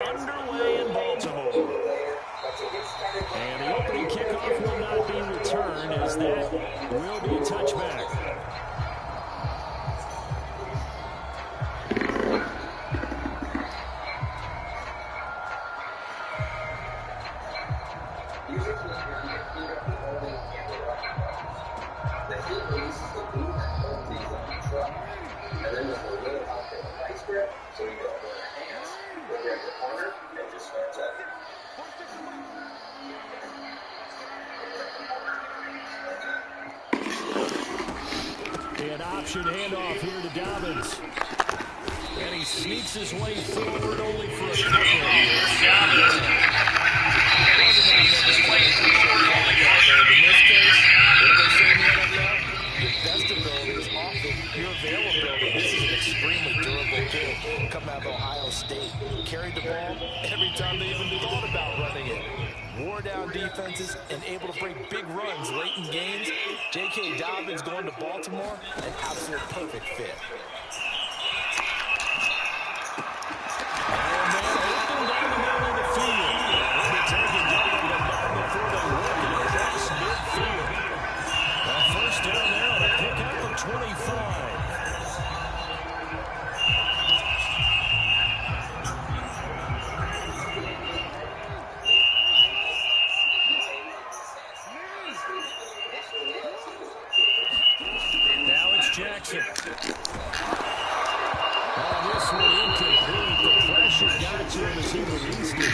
Underway in Baltimore. And the opening kickoff will not be returned, as that will be a touchback. An option handoff here to Dobbins. And he sneaks his way forward only for a couple of yards. In this case, what do they say in the NFL? Your best ability is often your availability. This is an extremely durable kid coming out of Ohio State. Carried the ball every time they even thought about running it. Wore down defenses and able to break big runs late in games. J.K. Dobbins going to Baltimore, an absolute perfect fit. And then open down the middle of the field. They're taking down the ball before they work it across midfield. A first down there on a pickup of 25. Jackson. This one incomplete. The pressure got to him as he released it.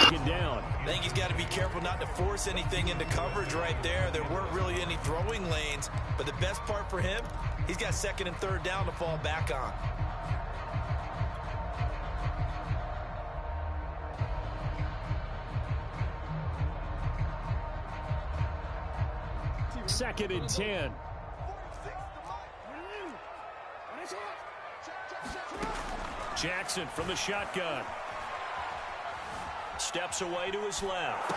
Second down. I think he's got to be careful not to force anything into coverage right there. There weren't really any throwing lanes, but the best part for him, he's got second and third down to fall back on. Second and 10. Jackson from the shotgun. Steps away to his left.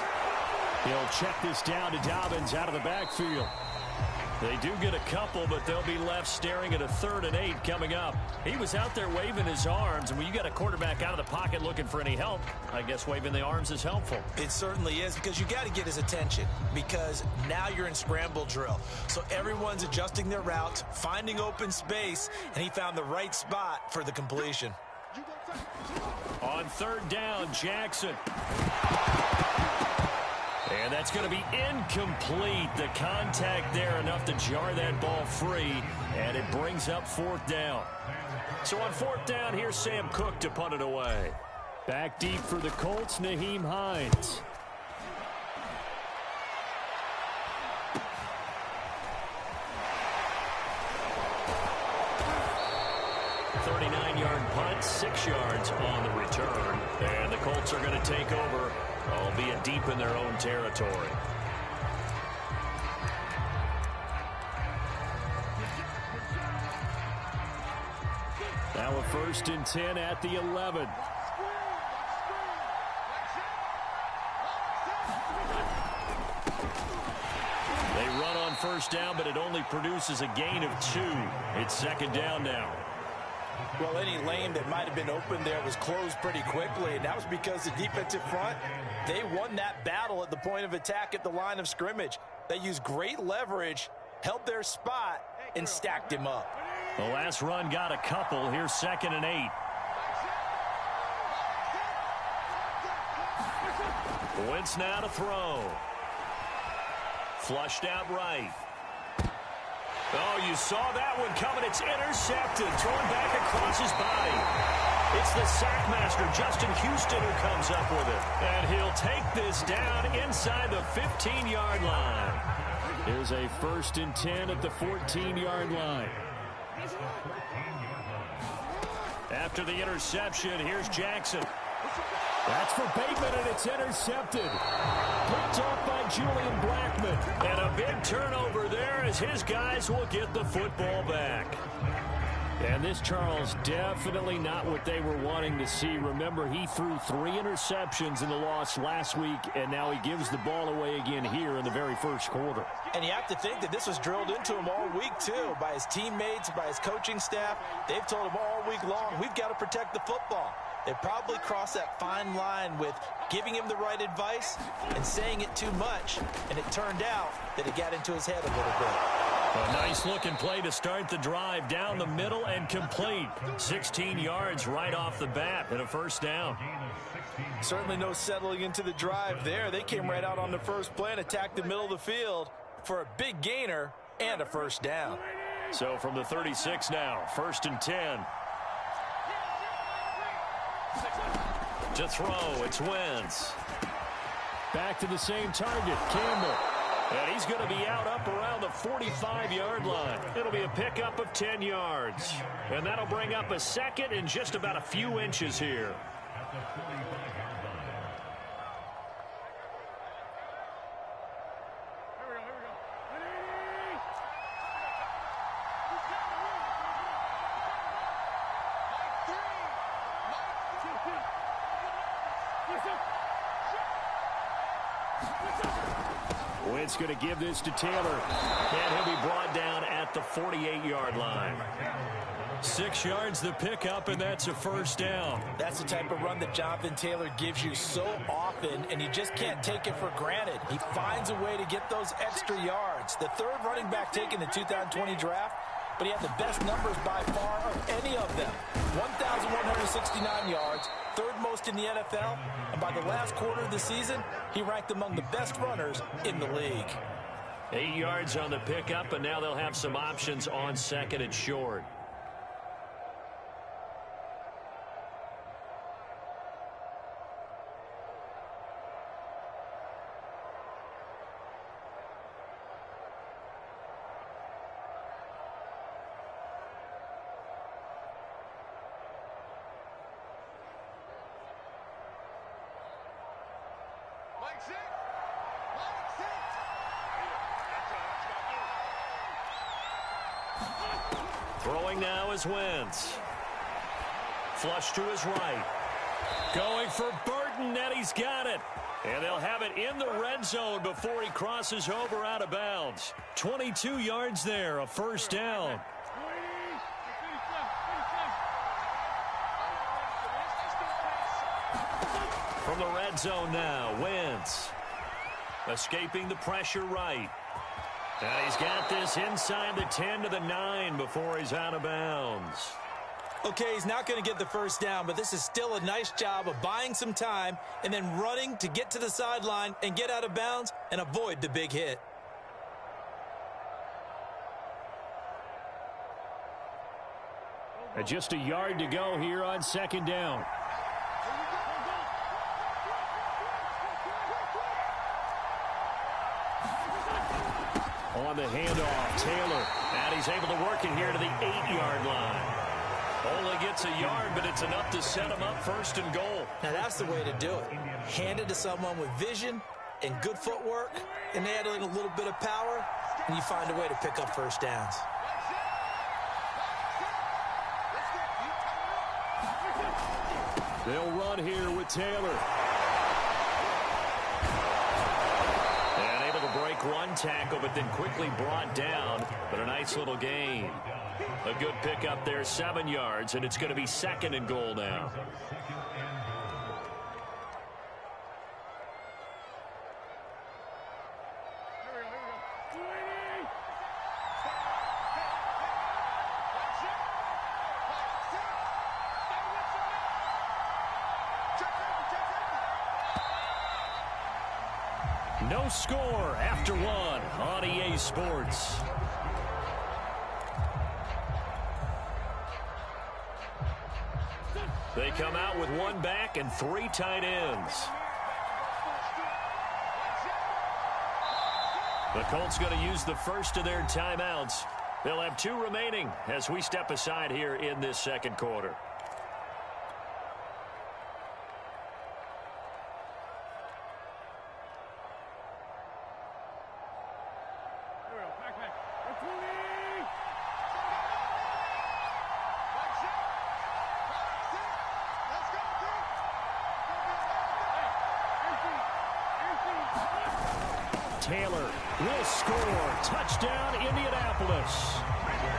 He'll check this down to Dobbins out of the backfield. They do get a couple, but they'll be left staring at a 3rd and 8 coming up. He was out there waving his arms, and when you got a quarterback out of the pocket looking for any help, I guess waving the arms is helpful. It certainly is, because you got to get his attention, because now you're in scramble drill. So everyone's adjusting their routes, finding open space, and he found the right spot for the completion. On 3rd down, Jackson. And that's going to be incomplete. The contact there enough to jar that ball free, and it brings up 4th down. So on 4th down, here's Sam Cook to punt it away. Back deep for the Colts, Nyheim Hines. Punt, 6 yards on the return. And the Colts are going to take over, albeit deep in their own territory. Now a 1st and 10 at the 11. They run on 1st down, but it only produces a gain of 2. It's 2nd down now. Well, any lane that might have been open there was closed pretty quickly, and that was because the defensive front, they won that battle at the point of attack at the line of scrimmage. They used great leverage, held their spot, and stacked him up. The last run got a couple. Here's 2nd and 8. Wentz now to throw. Flushed out right. Oh, you saw that one coming. It's intercepted. Thrown back across his body. It's the sackmaster, Justin Houston, who comes up with it. And he'll take this down inside the 15-yard line. Here's a 1st and 10 at the 14-yard line. After the interception, here's Jackson. That's for Bateman, and it's intercepted. Picked off by Julian Blackman. And a big turnover there as his guys will get the football back. And this, Charles, definitely not what they were wanting to see. Remember, he threw 3 interceptions in the loss last week, and now he gives the ball away again here in the very first quarter. And you have to think that this was drilled into him all week, too, by his teammates, by his coaching staff. They've told him all week long, we've got to protect the football. They probably crossed that fine line with giving him the right advice and saying it too much, and it turned out that it got into his head a little bit. A nice-looking play to start the drive down the middle and complete. 16 yards right off the bat and a first down. Certainly no settling into the drive there. They came right out on the first play and attacked the middle of the field for a big gainer and a first down. So from the 36 now, 1st and 10. To throw, it's Wentz. Back to the same target, Campbell. And he's going to be out up around the 45-yard line. It'll be a pickup of 10 yards. And that'll bring up a second in just about a few inches here. Wentz going to give this to Taylor, and he'll be brought down at the 48-yard line. 6 yards the pickup, and that's a first down. That's the type of run that Jonathan Taylor gives you so often, and you just can't take it for granted. He finds a way to get those extra yards. The third running back taken in the 2020 draft, but he had the best numbers by far of any of them. 1,169 yards, third most in the NFL, and by the last quarter of the season, he ranked among the best runners in the league. 8 yards on the pickup, and now they'll have some options on second and short. Throwing now is Wentz. Flush to his right. Going for Burton, and he's got it. And they'll have it in the red zone before he crosses over out of bounds. 22 yards there, a first down. From the red zone now, Wentz. Escaping the pressure right. And he's got this inside the 10 to the 9 before he's out of bounds. Okay, he's not going to get the first down, but this is still a nice job of buying some time and then running to get to the sideline and get out of bounds and avoid the big hit. And just a yard to go here on second down. On the handoff, Taylor. And he's able to work it here to the 8-yard line. Only gets a yard, but it's enough to set him up first and goal. Now that's the way to do it. Hand it to someone with vision and good footwork, and add in a little bit of power, and you find a way to pick up first downs. They'll run here with Taylor. And able to break one tackle, but then quickly brought down. But a nice little gain. A good pickup there, 7 yards, and it's going to be second and goal now. No score after one on EA Sports. They come out with one back and 3 tight ends. The Colts going to use the first of their timeouts. They'll have 2 remaining as we step aside here in this second quarter. Taylor will score. Touchdown, Indianapolis.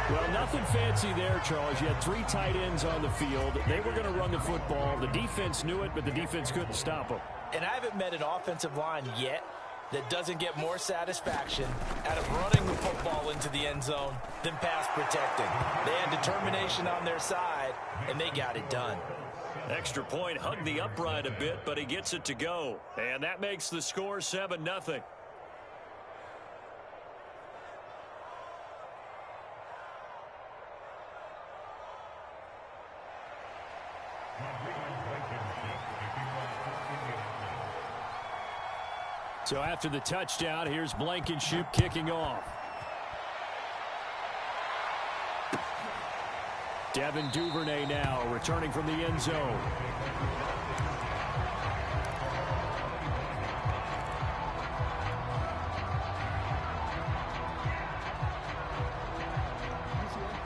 Well, nothing fancy there, Charles. You had 3 tight ends on the field. They were going to run the football. The defense knew it, but the defense couldn't stop them. And I haven't met an offensive line yet that doesn't get more satisfaction out of running the football into the end zone than pass protecting. They had determination on their side, and they got it done. Extra point hugged the upright a bit, but he gets it to go. And that makes the score 7-0. So after the touchdown, here's Blankenship kicking off. Devin Duvernay now returning from the end zone.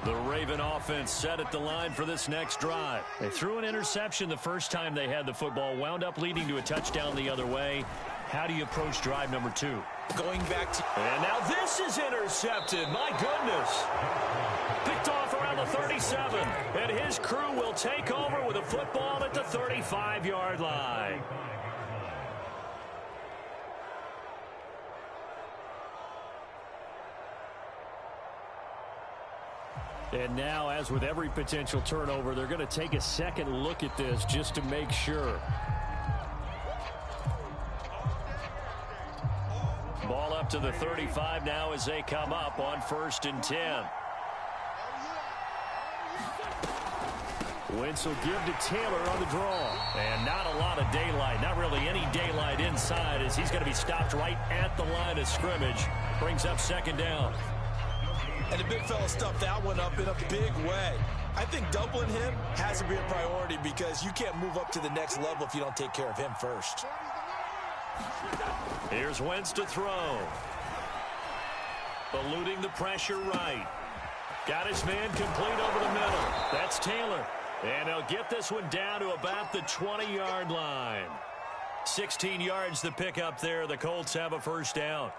The Raven offense set at the line for this next drive. They threw an interception the first time they had the football, wound up leading to a touchdown the other way. How do you approach drive number 2? Going back to... And now this is intercepted. My goodness. Picked off around the 37. And his crew will take over with a football at the 35-yard line. And now, as with every potential turnover, they're going to take a second look at this just to make sure. Ball up to the 35 now as they come up on 1st and 10. Wentz will give to Taylor on the draw. And not a lot of daylight. Not really any daylight inside as he's going to be stopped right at the line of scrimmage. Brings up 2nd down. And the big fella stuffed that one up in a big way. I think doubling him has to be a priority because you can't move up to the next level if you don't take care of him first. Here's Wentz to throw. Eluding the pressure right. Got his man complete over the middle. That's Taylor. And they'll get this one down to about the 20-yard line. 16 yards to pick up there. The Colts have a 1st down.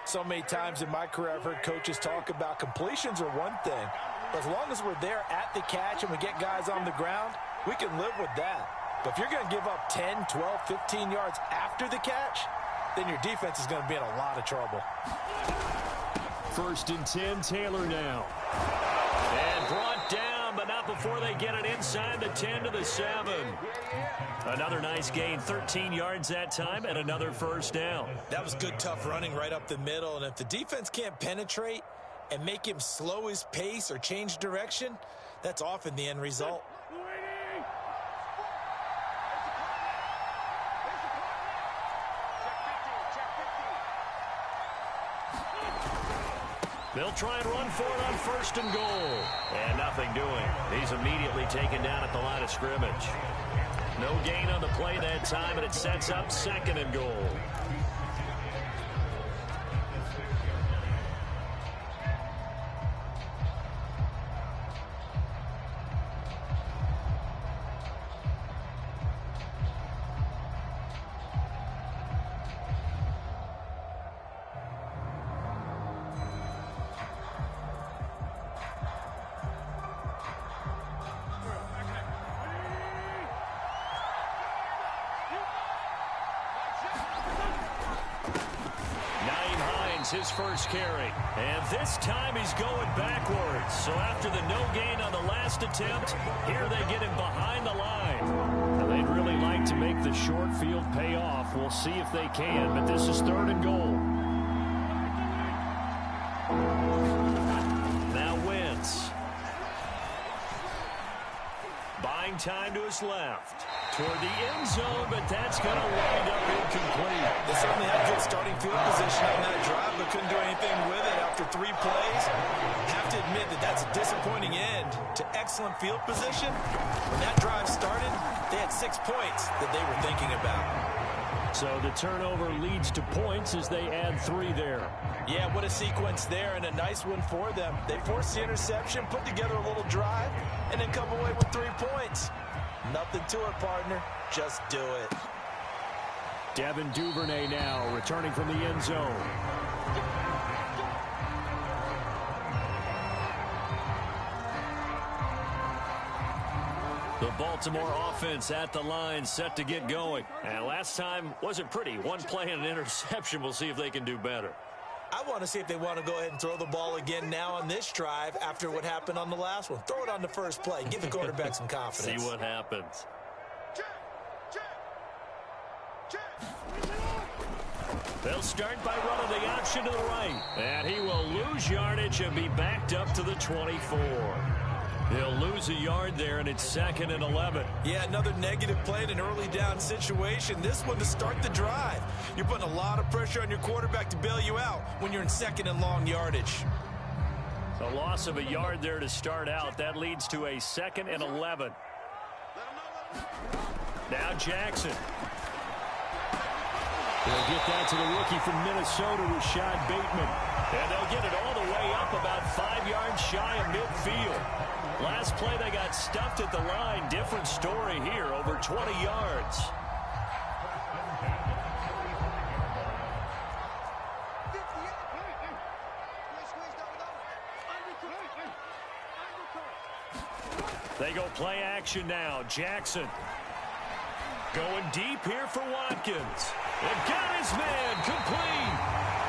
So many times in my career I've heard coaches talk about completions are one thing. But as long as we're there at the catch and we get guys on the ground, we can live with that. But if you're going to give up 10, 12, 15 yards after the catch, then your defense is going to be in a lot of trouble. 1st and 10, Taylor now. And brought down, but not before they get it inside the 10 to the 7. Another nice gain, 13 yards that time, and another 1st down. That was good, tough running right up the middle. And if the defense can't penetrate and make him slow his pace or change direction, that's often the end result. They'll try and run for it on 1st and goal. And nothing doing. He's immediately taken down at the line of scrimmage. No gain on the play that time, and it sets up 2nd and goal. His first carry. And this time he's going backwards. So after the no gain on the last attempt, here they get him behind the line. Now they'd really like to make the short field pay off. We'll see if they can, but this is 3rd and goal. Now Wentz. Buying time to his left. Toward the end zone, but that's going to wind up incomplete. They certainly had good starting field position on that drive, but couldn't do anything with it after 3 plays. Have to admit that that's a disappointing end to excellent field position. When that drive started, they had 6 points that they were thinking about. So the turnover leads to points as they add 3 there. Yeah, what a sequence there, and a nice one for them. They forced the interception, put together a little drive, and then come away with 3 points. Nothing to it, partner. Just do it. Devin Duvernay now returning from the end zone. The Baltimore offense at the line, set to get going. And last time wasn't pretty. One play and an interception. We'll see if they can do better. I want to see if they want to go ahead and throw the ball again now on this drive after what happened on the last one. Throw it on the first play. Give the quarterback some confidence. See what happens. They'll start by running the option to the right. And he will lose yardage and be backed up to the 24. He'll lose a yard there, and it's 2nd and 11. Yeah, another negative play in an early down situation. This one to start the drive. You're putting a lot of pressure on your quarterback to bail you out when you're in 2nd and long yardage. A loss of a yard there to start out. That leads to a 2nd and 11. Now Jackson. They'll get that to the rookie from Minnesota, Rashad Bateman. And they'll get it all the way up about 5 yards shy of midfield. Last play, they got stuffed at the line. Different story here, over 20 yards. They go play action now. Jackson going deep here for Watkins. And got his man complete.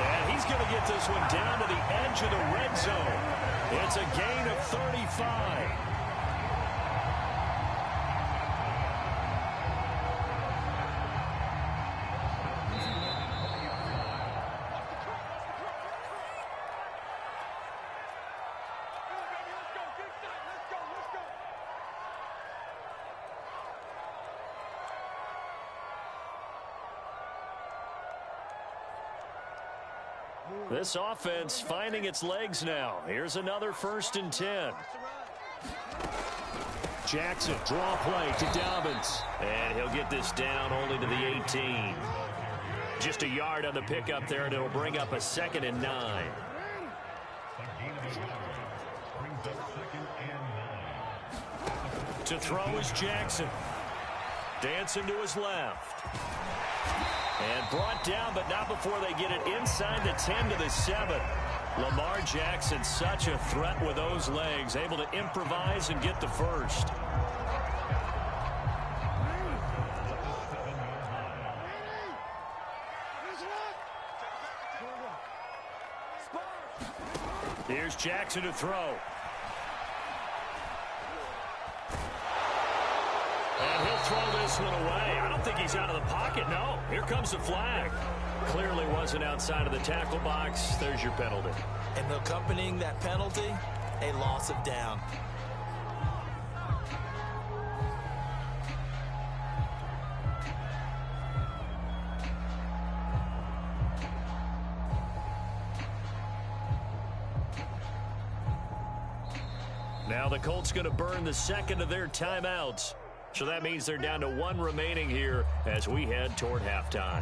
And he's going to get this one down to the edge of the red zone. It's a gain of 35. This offense finding its legs now. Here's another 1st and 10. Jackson, draw play to Dobbins. And he'll get this down only to the 18. Just a yard on the pickup there, and it'll bring up a 2nd and 9. To throw is Jackson. Dancing to his left. And brought down, but not before they get it inside the 10 to the 7. Lamar Jackson, such a threat with those legs, able to improvise and get the first. Here's Jackson to throw. And he'll throw this one away. I don't think he's out of the pocket. No, here comes the flag. Clearly wasn't outside of the tackle box. There's your penalty. And accompanying that penalty, a loss of down. Now the Colts going to burn the 2nd of their timeouts. So that means they're down to 1 remaining here as we head toward halftime.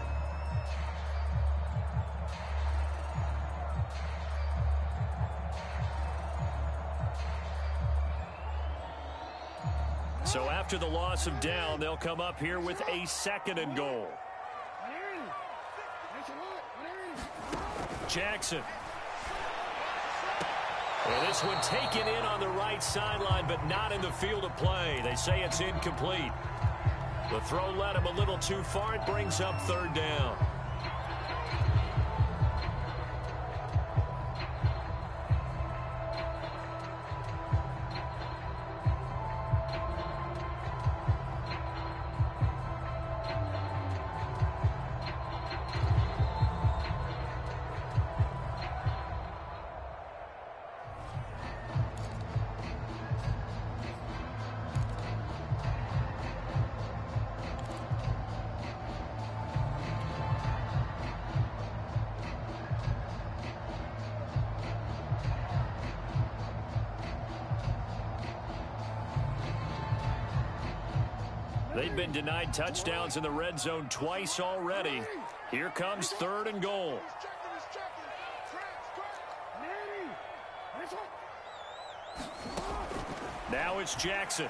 So after the loss of down, they'll come up here with a 2nd and goal. Jackson. Well, this one taken in on the right sideline, but not in the field of play. They say it's incomplete. The throw led him a little too far. It brings up 3rd down. They've been denied touchdowns in the red zone twice already. Here comes 3rd and goal. Now it's Jackson.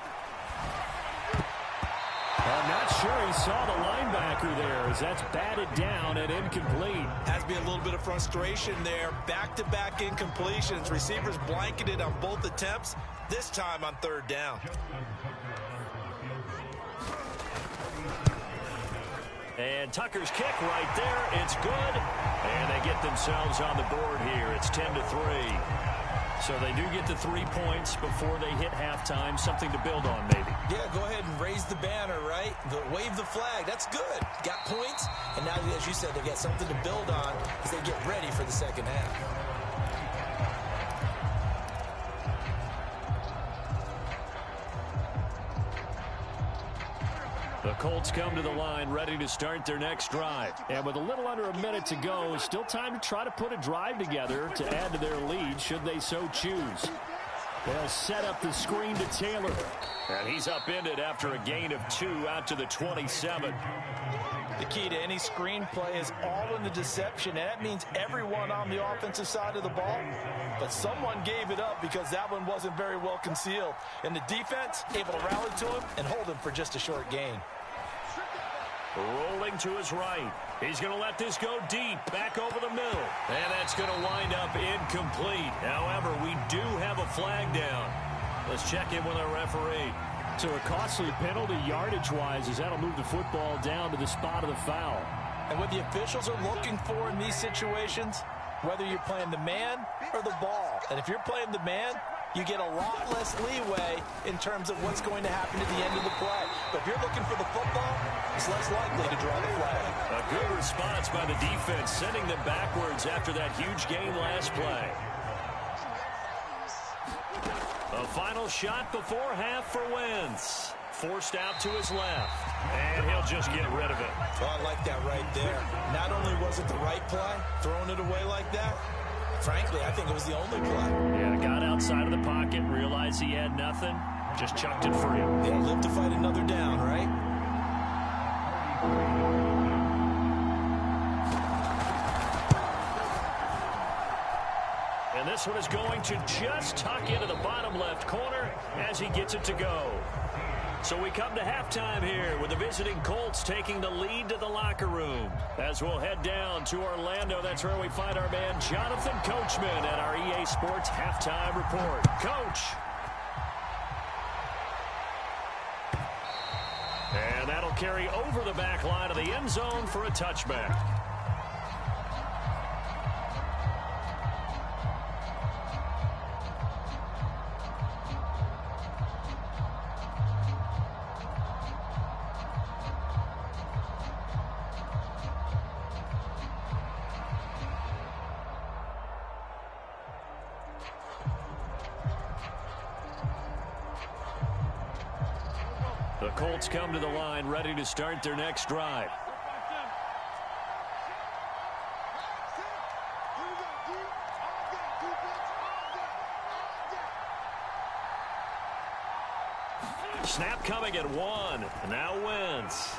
I'm not sure he saw the linebacker there as that's batted down and incomplete. Has to be a little bit of frustration there. Back-to-back incompletions. Receivers blanketed on both attempts, this time on 3rd down. And Tucker's kick right there. It's good. And they get themselves on the board here. It's 10-3. So they do get the 3 points before they hit halftime. Something to build on, maybe. Yeah, go ahead and raise the banner, right? Wave the flag. That's good. Got points. And now, as you said, they got something to build on as they get ready for the second half. The Colts come to the line ready to start their next drive. And with a little under a minute to go, still time to try to put a drive together to add to their lead should they so choose. They'll set up the screen to Taylor. And he's upended after a gain of 2 out to the 27. The key to any screen play is all in the deception, and that means everyone on the offensive side of the ball. But someone gave it up because that one wasn't very well concealed. And the defense able to rally to him and hold him for just a short gain. Rolling to his right. He's going to let this go deep, back over the middle. And that's going to wind up incomplete. However, we do have a flag down. Let's check in with our referee. So a costly penalty yardage-wise as that'll move the football down to the spot of the foul. And what the officials are looking for in these situations, whether you're playing the man or the ball. And if you're playing the man, you get a lot less leeway in terms of what's going to happen at the end of the play. But if you're looking for the football, it's less likely to draw the flag. A good response by the defense, sending them backwards after that huge gain last play. A final shot before half for Wentz. Forced out to his left. And he'll just get rid of it. Oh, I like that right there. Not only was it the right play, throwing it away like that, frankly, I think it was the only play. Yeah, got outside of the pocket, realized he had nothing, just chucked it free. They'll live to fight another down, right? And this one is going to just tuck into the bottom left corner as he gets it to go. So we come to halftime here with the visiting Colts taking the lead to the locker room. As we'll head down to Orlando, that's where we find our man Jonathan Coachman at our EA Sports Halftime Report. Coach. And that'll carry over the back line of the end zone for a touchback. The Colts come to the line ready to start their next drive. Snap coming at 1. Now Wentz.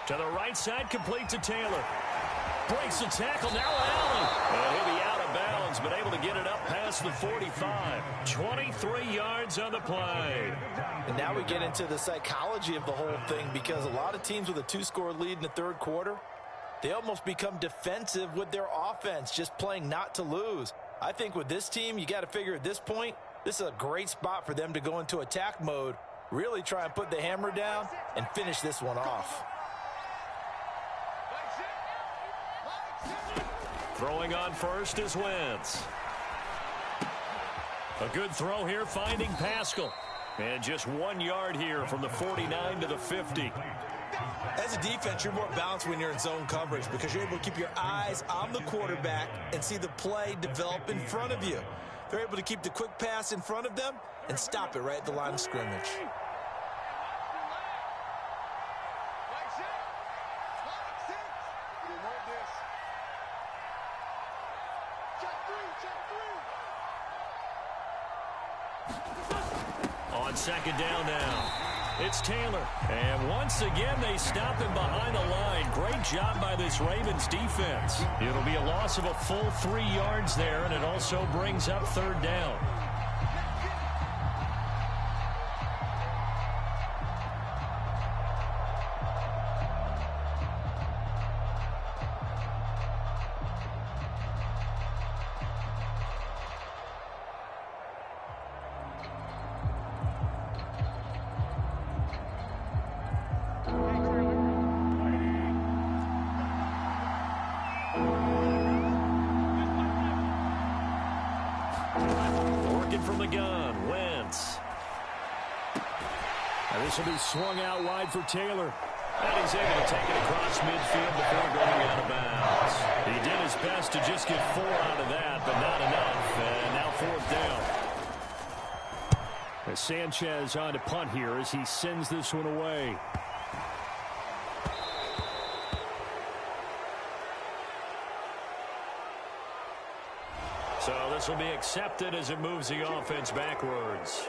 To the right side, complete to Taylor. Breaks the tackle, now Allen. And he'll be out of bounds, but able to get it up past the 45. 23 yards on the play. And now we get into the psychology of the whole thing, because a lot of teams with a 2-score lead in the third quarter, they almost become defensive with their offense, just playing not to lose. I think with this team, you got to figure at this point, this is a great spot for them to go into attack mode, really try and put the hammer down and finish this one off. Throwing on first is Wentz. A good throw here, finding Pascal. And just 1 yard here from the 49 to the 50. As a defense, you're more balanced when you're in zone coverage because you're able to keep your eyes on the quarterback and see the play develop in front of you. They're able to keep the quick pass in front of them and stop it right at the line of scrimmage. On second down now, it's Taylor. And once again, they stop him behind the line. Great job by this Ravens defense. It'll be a loss of a full 3 yards there, and it also brings up third down. Throwing from the gun, Wentz. And this will be swung out wide for Taylor. And he's able to take it across midfield before going out of bounds. He did his best to just get 4 out of that, but not enough. And now 4th down. As Sanchez on to punt here as he sends this one away. So this will be accepted as it moves the offense backwards.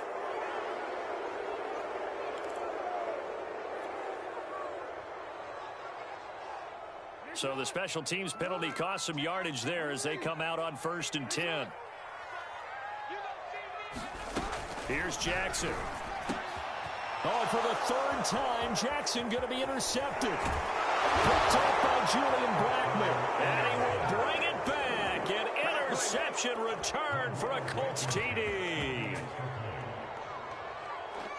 So the special teams penalty cost some yardage there as they come out on 1st and 10. Here's Jackson. Oh, for the 3rd time, Jackson going to be intercepted. Picked off by Julian Blackmon. And he will bring it back. An interception return for a Colts TD.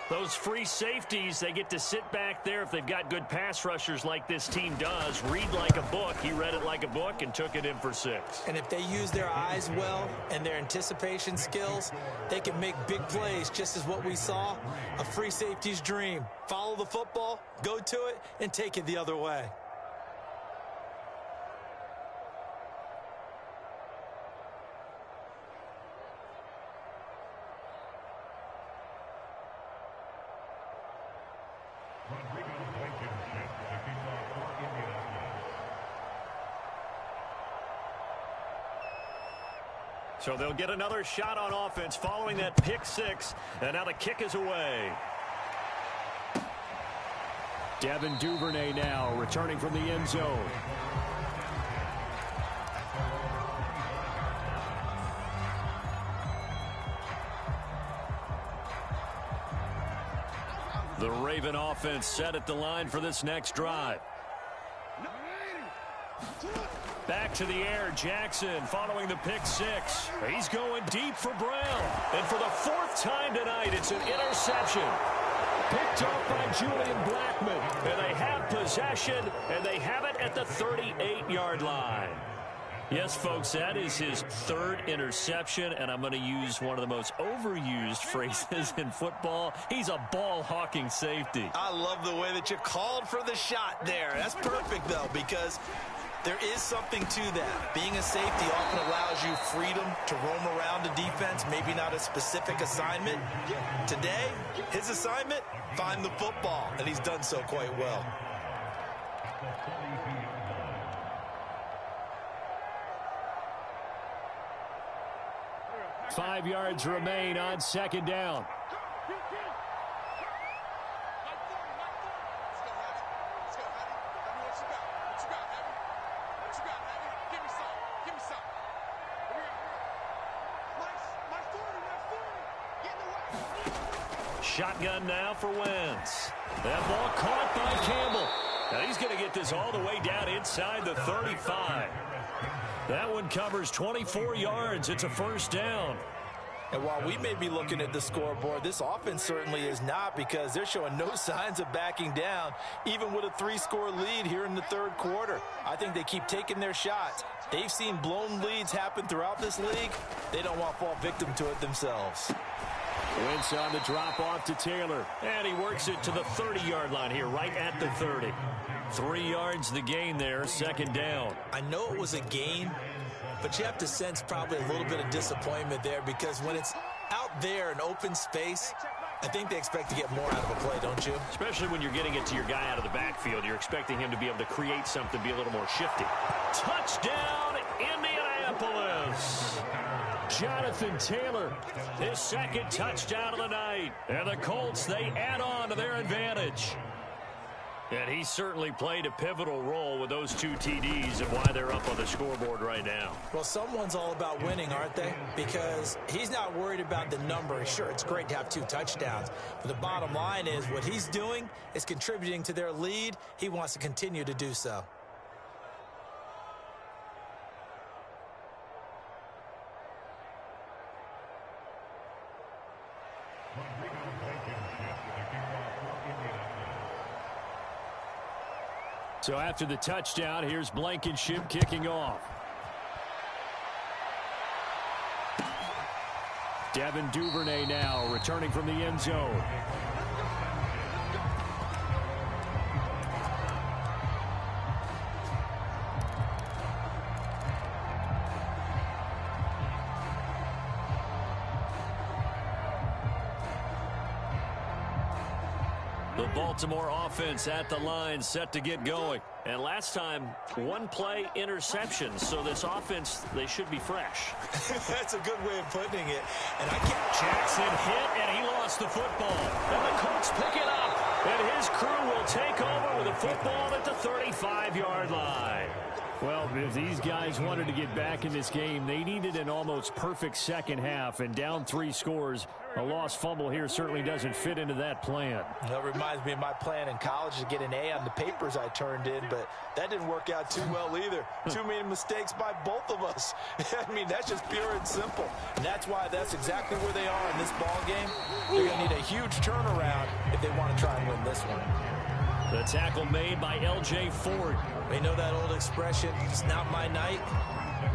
Those free safeties, they get to sit back there if they've got good pass rushers like this team does. Read like a book. He read it like a book and took it in for 6. And if they use their eyes well and their anticipation skills, they can make big plays, just as what we saw. A free safety's dream. Follow the football, go to it, and take it the other way. So they'll get another shot on offense following that pick 6. And now the kick is away. Devin Duvernay now returning from the end zone. The Raven offense set at the line for this next drive. Back to the air, Jackson following the pick 6. He's going deep for Brown. And for the 4th time tonight, it's an interception. Picked off by Julian Blackmon. And they have possession, and they have it at the 38-yard line. Yes, folks, that is his 3rd interception, and I'm going to use one of the most overused phrases in football. He's a ball-hawking safety. I love the way that you called for the shot there. That's perfect, though, because there is something to that. Being a safety often allows you freedom to roam around the defense, maybe not a specific assignment. Today, his assignment, find the football, and he's done so quite well. Five yards remain on 2nd down. Shotgun now for Wentz. That ball caught by Campbell. Now he's going to get this all the way down inside the 35. That one covers 24 yards. It's a 1st down. And while we may be looking at the scoreboard, this offense certainly is not, because they're showing no signs of backing down, even with a 3-score lead here in the 3rd quarter. I think they keep taking their shots. They've seen blown leads happen throughout this league. They don't want to fall victim to it themselves. Wentz on the drop-off to Taylor. And he works it to the 30-yard line here, right at the 30. 3 yards the gain there, 2nd down. I know it was a gain, but you have to sense probably a little bit of disappointment there, because when it's out there in open space, I think they expect to get more out of a play, don't you? Especially when you're getting it to your guy out of the backfield. You're expecting him to be able to create something, be a little more shifty. Touchdown, Indianapolis! Jonathan Taylor, his 2nd touchdown of the night. And the Colts, they add on to their advantage. And he certainly played a pivotal role with those 2 TDs and why they're up on the scoreboard right now. Well, someone's all about winning, aren't they? Because he's not worried about the number. Sure, it's great to have 2 touchdowns. But the bottom line is what he's doing is contributing to their lead. He wants to continue to do so. So after the touchdown, here's Blankenship kicking off. Devin Duvernay now returning from the end zone. The Baltimore offense at the line, set to get going. And last time, one play interception. So this offense, they should be fresh. That's a good way of putting it. And I can't. Jackson hit, and he lost the football. And the Colts pick it up. And his crew will take over with a football at the 35-yard line. Well, if these guys wanted to get back in this game, they needed an almost perfect second half. And down 3 scores, a lost fumble here certainly doesn't fit into that plan. That reminds me of my plan in college to get an A on the papers I turned in, but that didn't work out too well either. Too many mistakes by both of us. I mean, that's just pure and simple. And that's why that's exactly where they are in this ball game. They're going to need a huge turnaround if they want to try and win this one. The tackle made by L.J. Ford. They know that old expression, it's not my night.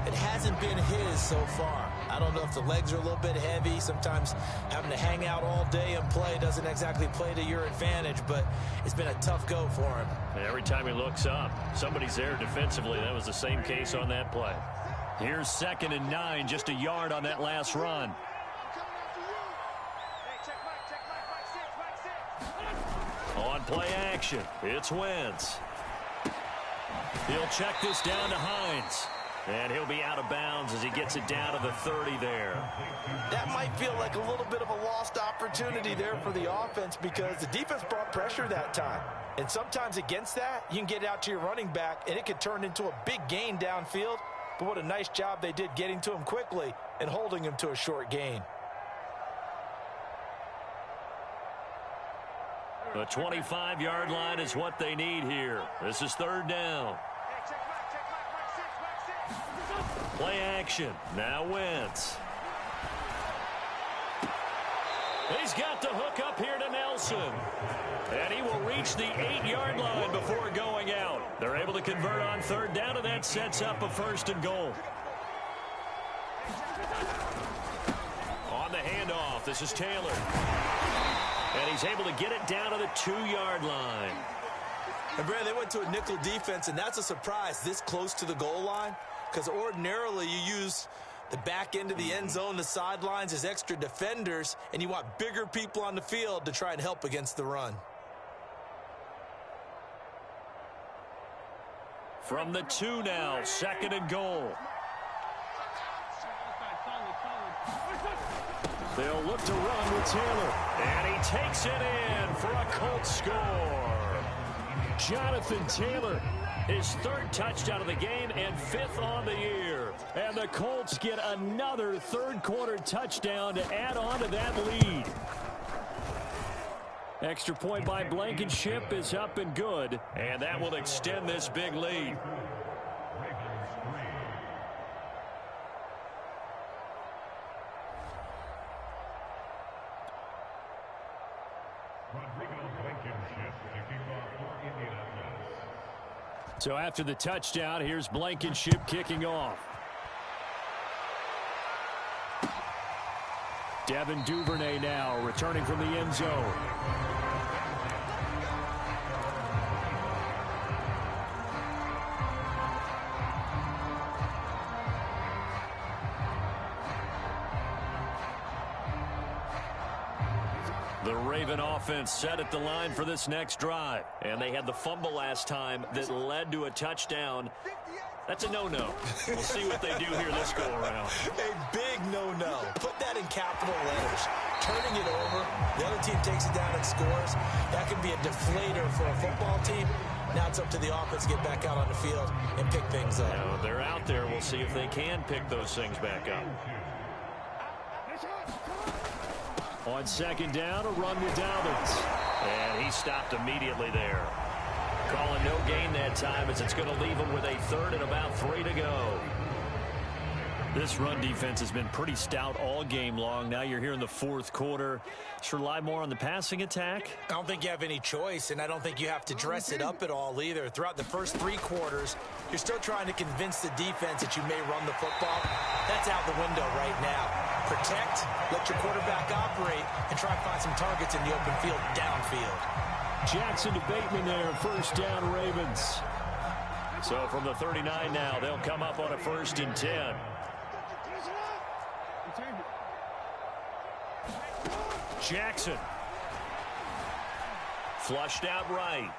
It hasn't been his so far. I don't know if the legs are a little bit heavy. Sometimes having to hang out all day and play doesn't exactly play to your advantage, but it's been a tough go for him. Every time he looks up, somebody's there defensively. That was the same case on that play. Here's 2nd and 9, just a yard on that last run. On play action, it's Wentz. He'll check this down to Hines. And he'll be out of bounds as he gets it down to the 30 there. That might feel like a little bit of a lost opportunity there for the offense because the defense brought pressure that time. And sometimes against that, you can get out to your running back, and it could turn into a big gain downfield. But what a nice job they did getting to him quickly and holding him to a short gain. The 25-yard line is what they need here. This is 3rd down. Play action. Now Wentz. He's got the hook up here to Nelson. And he will reach the 8-yard line before going out. They're able to convert on 3rd down, and that sets up a 1st and goal. On the handoff, this is Taylor. And he's able to get it down to the 2-yard line. And, Brad, they went to a nickel defense, and that's a surprise this close to the goal line. Because ordinarily you use the back end of the end zone, the sidelines as extra defenders, and you want bigger people on the field to try and help against the run. From the 2 now, 2nd and goal. They'll look to run with Taylor. And he takes it in for a Colts score. Jonathan Taylor, his 3rd touchdown of the game and 5th on the year. And the Colts get another 3rd-quarter touchdown to add on to that lead. Extra point by Blankenship is up and good. And that will extend this big lead. So after the touchdown, here's Blankenship kicking off. Devin Duvernay now returning from the end zone. The Raven offense set at the line for this next drive. And they had the fumble last time that led to a touchdown. That's a no-no. We'll see what they do here this go-around. A big no-no. Put that in capital letters. Turning it over, the other team takes it down and scores. That can be a deflator for a football team. Now it's up to the offense to get back out on the field and pick things up. Now, they're out there. We'll see if they can pick those things back up. On 2nd down, a run with Dobbins. And he stopped immediately there. Calling no gain that time as it's going to leave him with a 3rd and about 3 to go. This run defense has been pretty stout all game long. Now you're here in the fourth quarter. Should rely more on the passing attack? I don't think you have any choice, and I don't think you have to dress it up at all either. Throughout the first 3 quarters, you're still trying to convince the defense that you may run the football. That's out the window right now. Protect, let your quarterback operate, and try to find some targets in the open field downfield. Jackson to Bateman there, first down Ravens. So from the 39 now, they'll come up on a 1st and 10. Jackson. Flushed out right.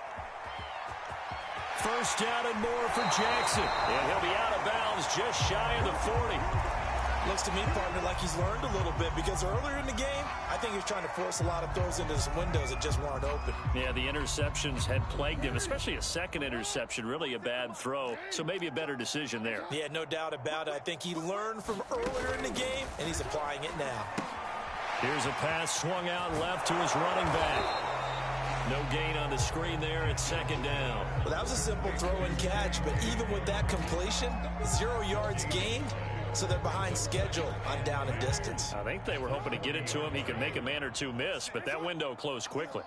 First down and more for Jackson. And he'll be out of bounds just shy of the 40. Looks to me, partner, like he's learned a little bit because earlier in the game, I think he was trying to force a lot of throws into some windows that just weren't open. Yeah, the interceptions had plagued him, especially a second interception, really a bad throw. So maybe a better decision there. Yeah, no doubt about it. I think he learned from earlier in the game, and he's applying it now. Here's a pass swung out left to his running back. No gain on the screen there. It's 2nd down. Well, that was a simple throw and catch, but even with that completion, 0 yards gained, so they're behind schedule on down and distance. I think they were hoping to get it to him. He could make a man or two miss, but that window closed quickly.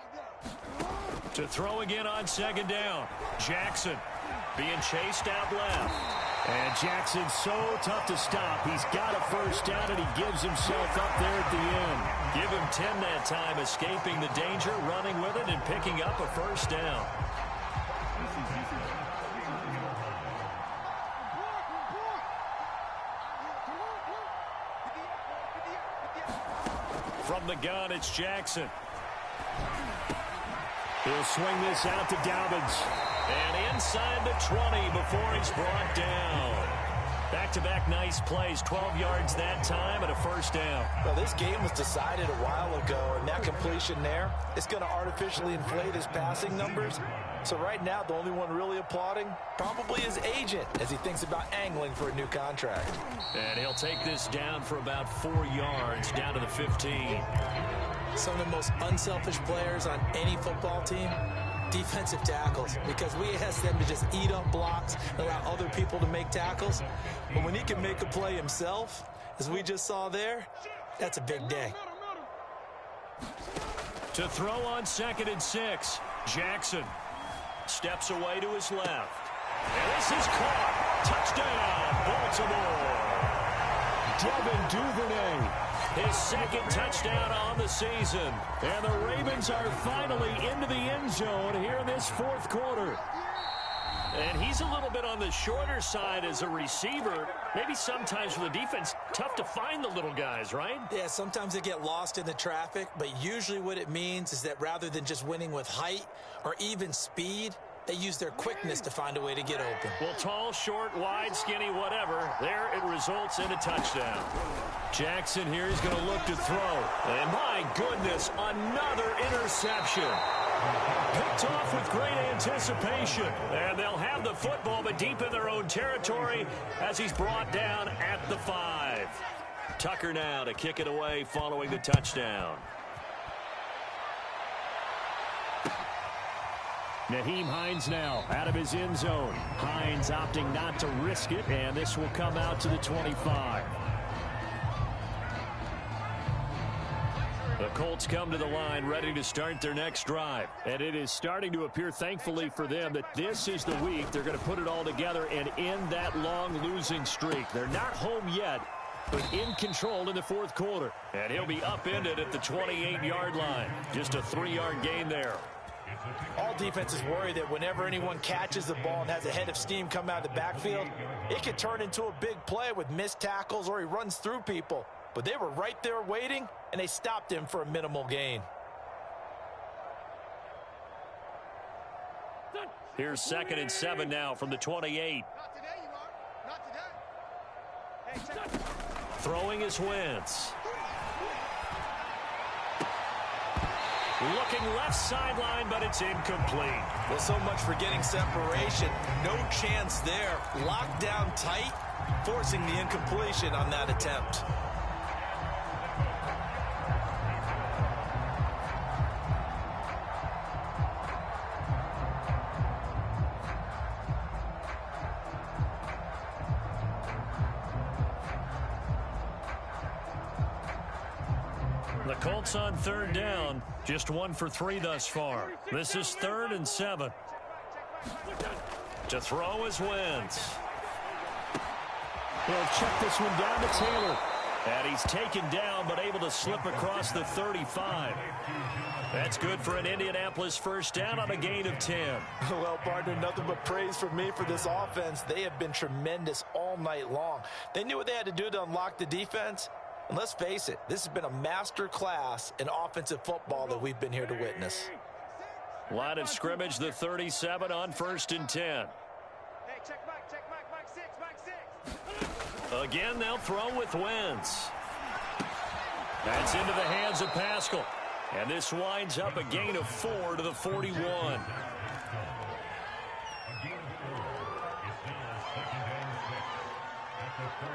To throw again on 2nd down. Jackson being chased out left. And Jackson's so tough to stop. He's got a first down, and he gives himself up there at the end. Give him 10 that time, escaping the danger, running with it, and picking up a first down. From the gun, it's Jackson. He'll swing this out to Dobbins. And inside the 20 before he's brought down. Back-to-back nice plays, 12 yards that time and a first down. Well, this game was decided a while ago, and that completion there is going to artificially inflate his passing numbers. So right now, the only one really applauding probably his agent as he thinks about angling for a new contract. And he'll take this down for about 4 yards, down to the 15. Some of the most unselfish players on any football team, defensive tackles, because we ask them to just eat up blocks and allow other people to make tackles. But when he can make a play himself, as we just saw there, that's a big day. To throw on 2nd and 6, Jackson steps away to his left. And this is caught. Touchdown, Baltimore. Devin Duvernay. His 2nd touchdown on the season. And the Ravens are finally into the end zone here in this 4th quarter. And he's a little bit on the shorter side as a receiver. Maybe sometimes for the defense, tough to find the little guys, right? Yeah, sometimes they get lost in the traffic, but usually what it means is that rather than just winning with height or even speed, they use their quickness to find a way to get open. Well, tall, short, wide, skinny, whatever. There it results in a touchdown. Jackson here is going to look to throw. And my goodness, another interception. Picked off with great anticipation. And they'll have the football, but deep in their own territory as he's brought down at the 5. Tucker now to kick it away following the touchdown. Nyheim Hines now out of his end zone. Hines opting not to risk it, and this will come out to the 25. The Colts come to the line ready to start their next drive. And it is starting to appear, thankfully for them, that this is the week they're going to put it all together and end that long losing streak. They're not home yet, but in control in the 4th quarter. And he'll be upended at the 28-yard line. Just a 3-yard gain there. All defenses worry that whenever anyone catches the ball and has a head of steam come out of the backfield, it could turn into a big play with missed tackles or he runs through people. But they were right there waiting, and they stopped him for a minimal gain. Here's 2nd and 7 now from the 28. Throwing is Wentz. Looking left sideline, but it's incomplete. Well, so much for getting separation. No chance there. Locked down tight, forcing the incompletion on that attempt. The Colts on third down, just 1 for 3 thus far. This is 3rd and 7. To throw is Wentz. He'll check this one down to Taylor. And he's taken down, but able to slip across the 35. That's good for an Indianapolis first down on a gain of 10. Well, partner, nothing but praise from me for this offense. They have been tremendous all night long. They knew what they had to do to unlock the defense. And let's face it, this has been a master class in offensive football that we've been here to witness. Line of scrimmage, the 37 on 1st and 10. Hey, check Mike 6. Again, they'll throw with Wentz. That's into the hands of Pascal. And this winds up a gain of 4 to the 41.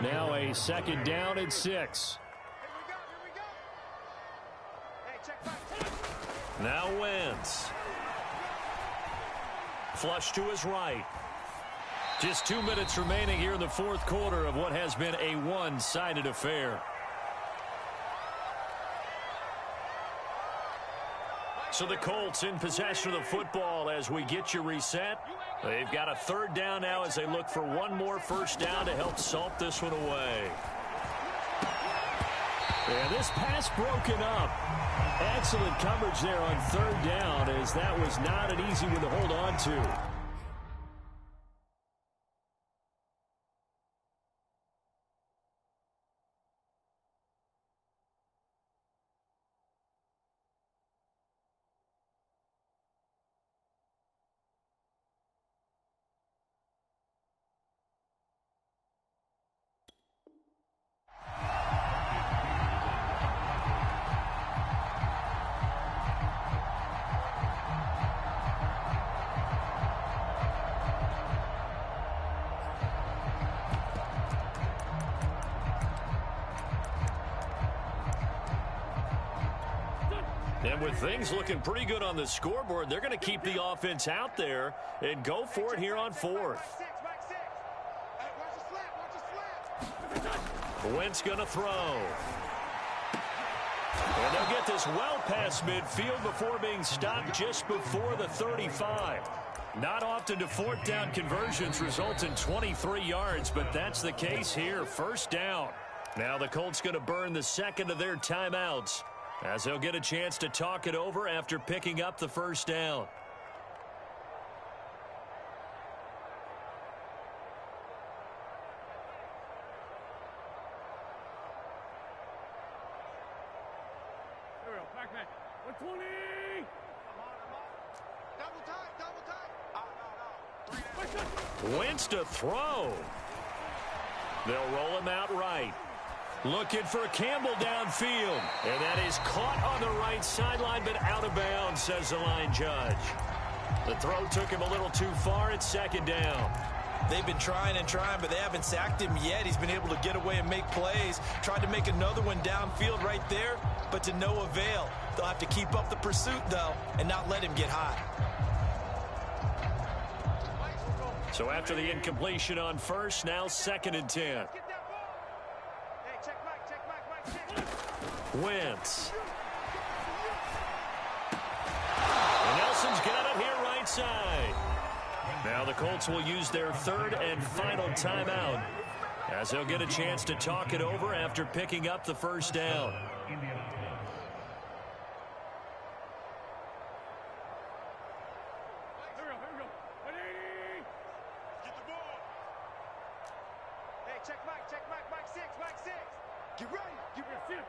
Now a 2nd down and 6. Now Wentz. Flush to his right. Just 2 minutes remaining here in the 4th quarter of what has been a one-sided affair. So the Colts in possession of the football as we get you reset. They've got a 3rd down now as they look for one more first down to help salt this one away. And this pass broken up. Excellent coverage there on 3rd down, as that was not an easy one to hold on to. And with things looking pretty good on the scoreboard, they're going to keep the offense out there and go for it here on 4th. Wentz going to throw. And they'll get this well past midfield before being stopped just before the 35. Not often do 4th down conversions result in 23 yards, but that's the case here. First down. Now the Colts going to burn the 2nd of their timeouts, as they'll get a chance to talk it over after picking up the first down. Here we go, back man. 120! Double tight. Wentz to throw. They'll roll him out right. Looking for Campbell downfield. And that is caught on the right sideline, but out of bounds, says the line judge. The throw took him a little too far. It's 2nd down. They've been trying and trying, but they haven't sacked him yet. He's been able to get away and make plays. Tried to make another one downfield right there, but to no avail. They'll have to keep up the pursuit, though, and not let him get hot. So after the incompletion on 1st, now 2nd and 10. Wentz. And Nelson's got it here right side. Now the Colts will use their 3rd and final timeout, as they'll get a chance to talk it over after picking up the first down. Get ready. Get ready.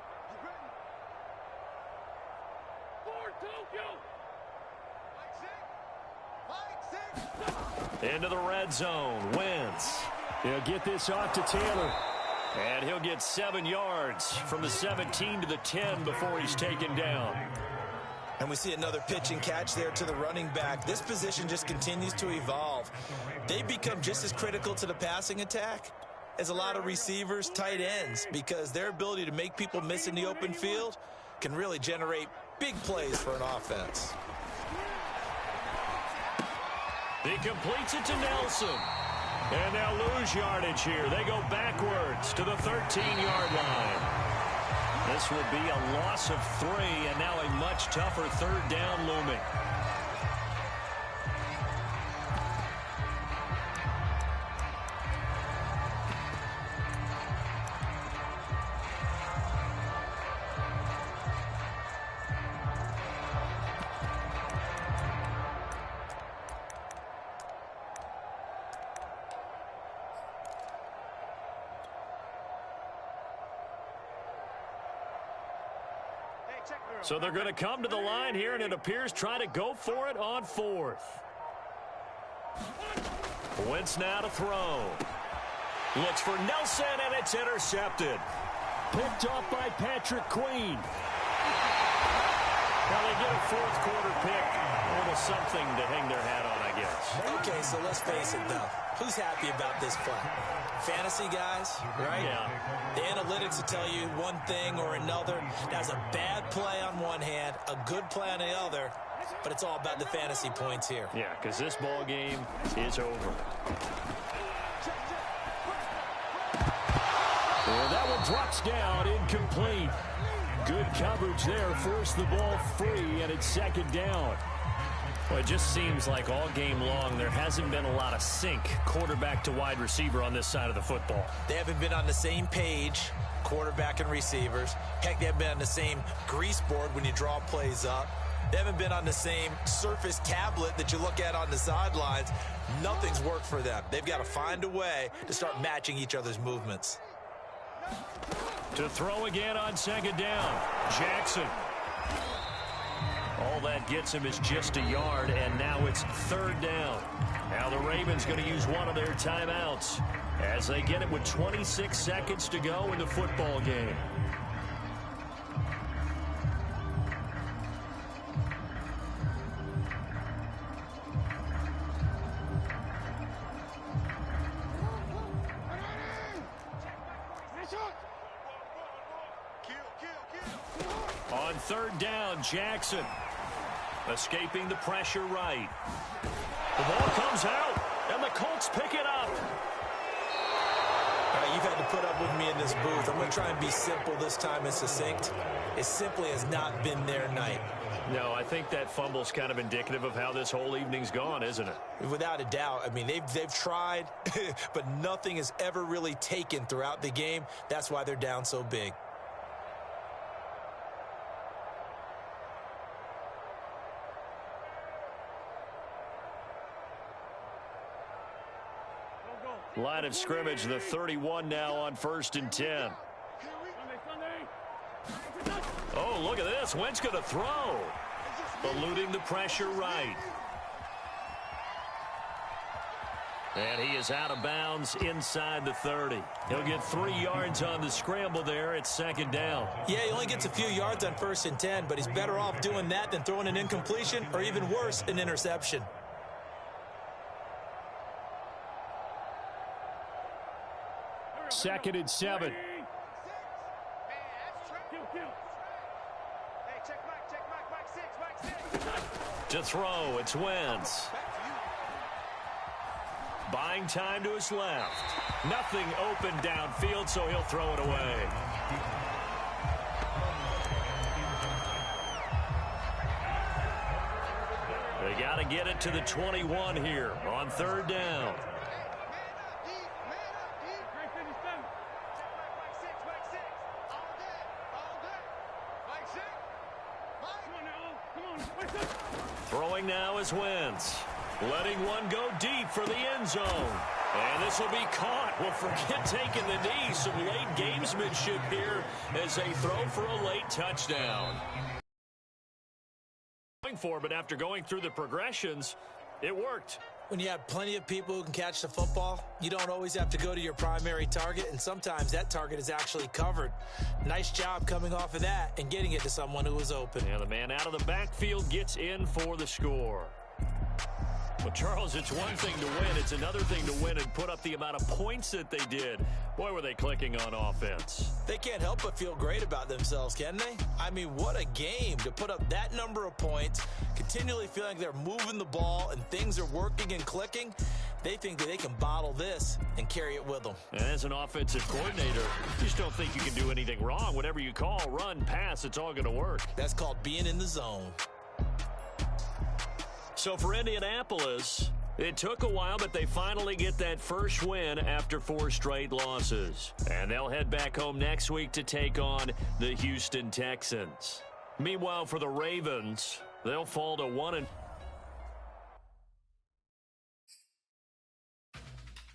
For Tokyo. Into the red zone. Wentz. He'll get this off to Taylor. And he'll get 7 yards from the 17 to the 10 before he's taken down. And we see another pitch and catch there to the running back. This position just continues to evolve. They become just as critical to the passing attack as a lot of receivers, tight ends, because their ability to make people miss in the open field can really generate big plays for an offense. He completes it to Nelson. And they'll lose yardage here. They go backwards to the 13-yard line. This will be a loss of 3, and now a much tougher third down looming. So they're going to come to the line here, and it appears trying to go for it on 4th. Wentz now to throw. Looks for Nelson, and it's intercepted. Picked off by Patrick Queen. Now they get a 4th quarter pick. A little something to hang their hat on, I guess. Okay, so let's face it, though. Who's happy about this play? Fantasy guys, right? Yeah. The analytics will tell you one thing or another. That's a bad play on one hand, a good play on the other, but it's all about the fantasy points here. Yeah, because this ball game is over. Well, that one drops down, incomplete. Good coverage there, forced the ball free, and it's 2nd down. Well, it just seems like all game long there hasn't been a lot of sync quarterback to wide receiver on this side of the football. They haven't been on the same page, quarterback and receivers. Heck, they haven't been on the same grease board when you draw plays up. They haven't been on the same Surface tablet that you look at on the sidelines. Nothing's worked for them. They've got to find a way to start matching each other's movements. To throw again on 2nd down, Jackson. All that gets him is just a yard, and now it's 3rd down. Now the Ravens going to use one of their timeouts as they get it with 26 seconds to go in the football game. On 3rd down, Jackson escaping the pressure right. The ball comes out, and the Colts pick it up. All right, you've had to put up with me in this booth. I'm going to try and be simple this time and succinct. It simply has not been their night. No, I think that fumble's kind of indicative of how this whole evening's gone, isn't it? Without a doubt. I mean, they've tried, but nothing has ever really taken throughout the game. That's why they're down so big. Line of scrimmage, the 31 now on 1st and 10. Oh, look at this. Wentz going to throw. Eluding the pressure right. And he is out of bounds inside the 30. He'll get 3 yards on the scramble there. It's 2nd down. Yeah, he only gets a few yards on 1st and 10, but he's better off doing that than throwing an incompletion or even worse, an interception. Second and 7. To throw, it's Wentz. Buying time to his left. Nothing open downfield, so he'll throw it away. They got to get it to the 21 here on 3rd down. Throwing now is Wentz. Letting one go deep for the end zone. And this will be caught. Well, forget taking the knee. Some late gamesmanship here as they throw for a late touchdown. But after going through the progressions, it worked. When you have plenty of people who can catch the football, you don't always have to go to your primary target, and sometimes that target is actually covered. Nice job coming off of that and getting it to someone who was open. And the man out of the backfield gets in for the score. Well, Charles, it's one thing to win. It's another thing to win and put up the amount of points that they did. Boy, were they clicking on offense. They can't help but feel great about themselves, can they? I mean, what a game to put up that number of points, continually feeling they're moving the ball and things are working and clicking. They think that they can bottle this and carry it with them. And as an offensive coordinator, you just don't think you can do anything wrong. Whatever you call, run, pass, it's all going to work. That's called being in the zone. So for Indianapolis, it took a while, but they finally get that first win after 4 straight losses. And they'll head back home next week to take on the Houston Texans. Meanwhile, for the Ravens, they'll fall to 1-.